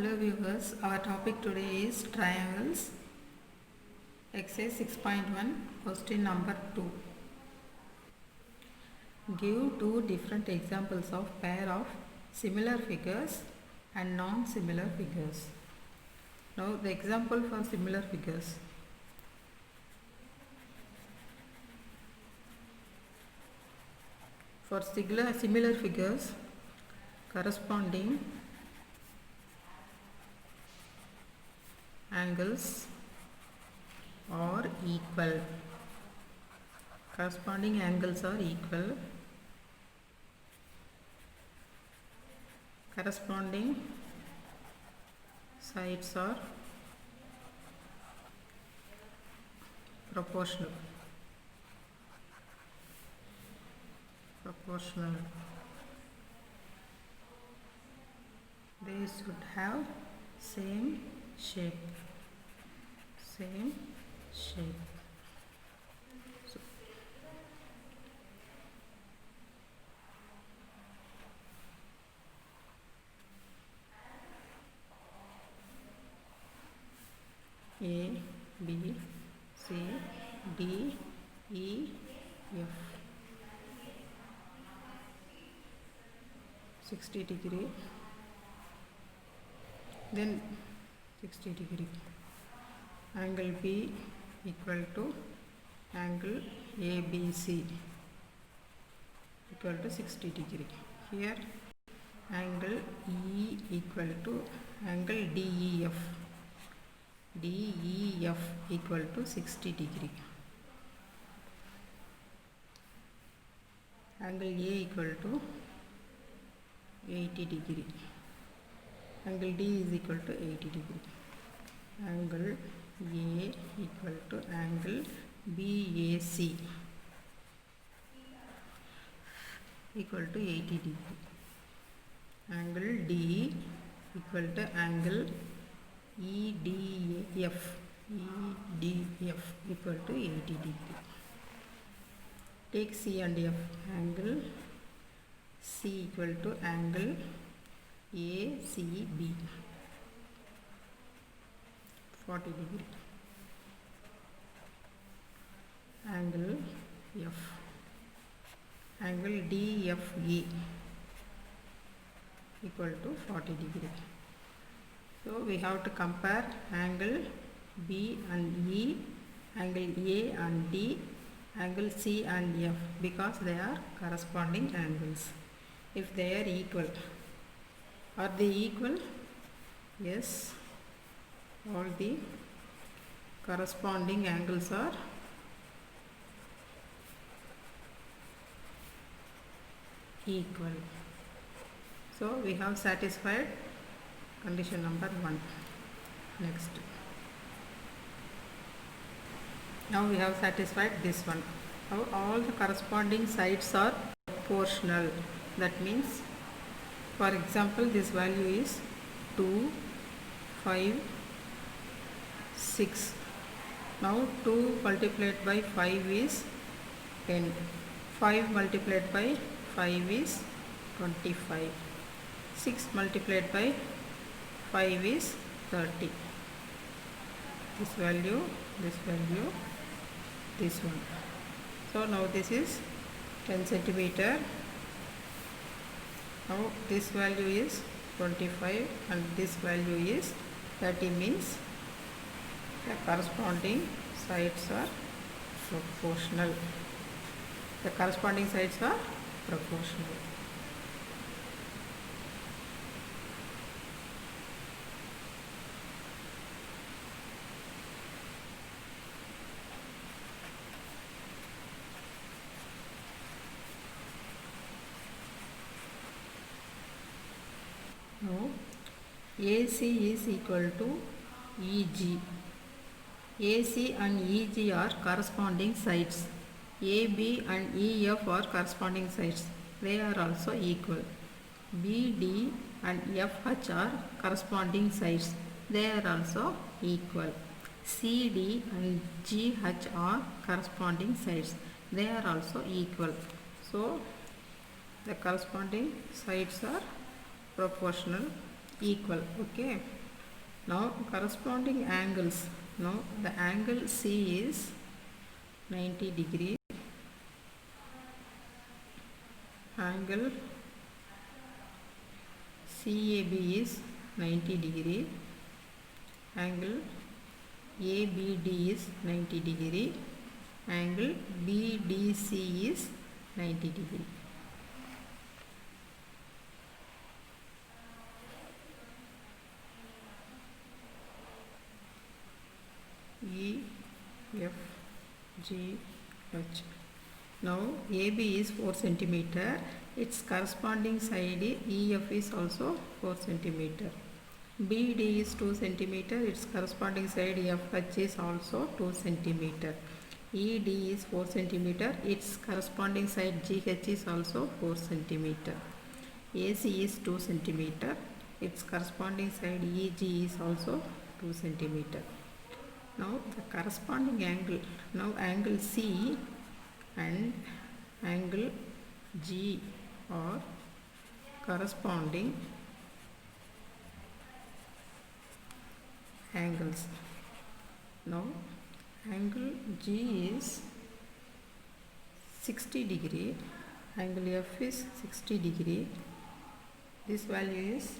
Hello viewers, our topic today is triangles. Exercise 6.1, question number 2. Give two different examples of pair of similar figures and non-similar figures. Now the example for similar figures. For similar figures, corresponding angles are equal. Corresponding angles are equal. Corresponding sides are proportional. They should have same shape. So, A, B, C, D, E, F. 60 degree. Then 60 degree. Angle B equal to angle ABC equal to 60 degree. Here angle E equal to angle DEF. DEF equal to 60 degree. Angle A equal to 80 degree. Angle D is equal to 80 degree. Angle A equal to angle BAC equal to 80 degree. Angle D equal to angle EDF equal to 80 degree. Take C and F. Angle C equal to angle ACB 40 degree. Angle F. Angle DFE equal to 40 degree. So we have to compare angle B and E, angle A and D, angle C and F because they are corresponding angles. If they are equal, are they equal? Yes, all the corresponding angles are equal. So we have satisfied condition number 1. Next. Now we have satisfied this one. Now all the corresponding sides are proportional. That means, for example, this value is 2, 5, 6. Now 2 multiplied by 5 is 10. 5 multiplied by 5 is 25. 6 multiplied by 5 is 30. This value, this one. So now this is 10 centimeter. Now this value is 25 and this value is 30, means the corresponding sides are proportional. The corresponding sides are proportional. Now AC is equal to EG. AC and EG are corresponding sides. AB and EF are corresponding sides. They are also equal. BD and FH are corresponding sides. They are also equal. CD and GH are corresponding sides. They are also equal. So the corresponding sides are proportional equal. Okay. Now corresponding angles. Now the angle C is 90 degree. Angle CAB is 90 degree. Angle ABD is 90 degree. Angle BDC is 90 degree. E, F, G, H. Now AB is 4 centimeter. Its corresponding side EF is also 4 centimeter. BD is 2 centimeter. Its corresponding side FH is also 2 centimeter. ED is 4 centimeter. Its corresponding side GH is also 4 centimeter. AC is 2 centimeter. Its corresponding side EG is also 2 centimeter. Now the corresponding angle. Now angle C and angle G are corresponding angles. Now angle G is 60 degree, angle F is 60 degree, this value is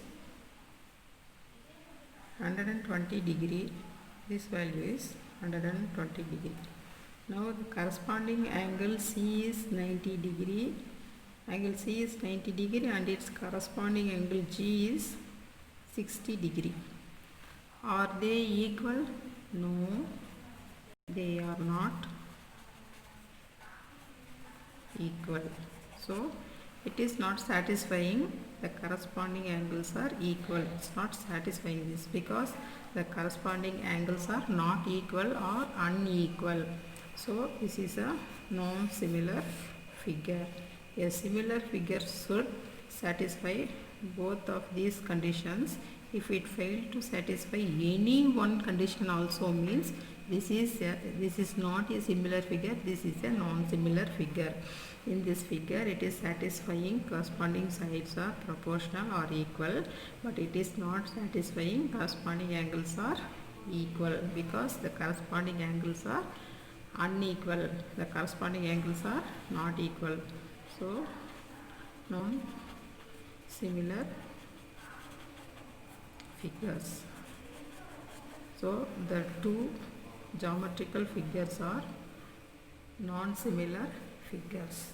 120 degree, this value is 120 degree. Now the corresponding angle C is 90 degree, angle C is 90 degree and its corresponding angle G is 60 degree. Are they equal? No, they are not equal. So it is not satisfying. The corresponding angles are equal. It's not satisfying this because the corresponding angles are not equal or unequal. So this is a non-similar figure. A similar figure should satisfy both of these conditions. If it failed to satisfy any one condition also means this is not a similar figure, this is a non-similar figure. In this figure it is satisfying corresponding sides are proportional or equal, but it is not satisfying corresponding angles are equal because the corresponding angles are unequal. The corresponding angles are not equal. So non-similar figures. So the two geometrical figures are non-similar figures.